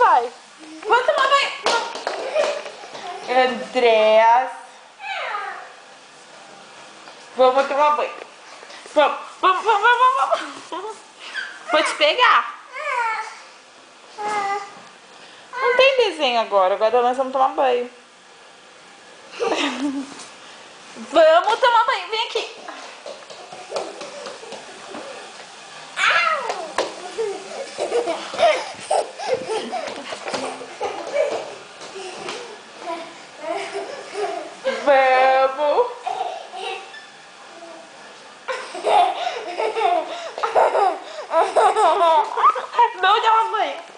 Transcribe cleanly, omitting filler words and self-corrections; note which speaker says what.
Speaker 1: vai. Vamos tomar banho. Andréas. Vamos tomar banho. Vamos. Vou te pegar. Não tem desenho agora nós vamos tomar banho. Vamos tomar banho, vem aqui. Vamos. Vamos tomar banho.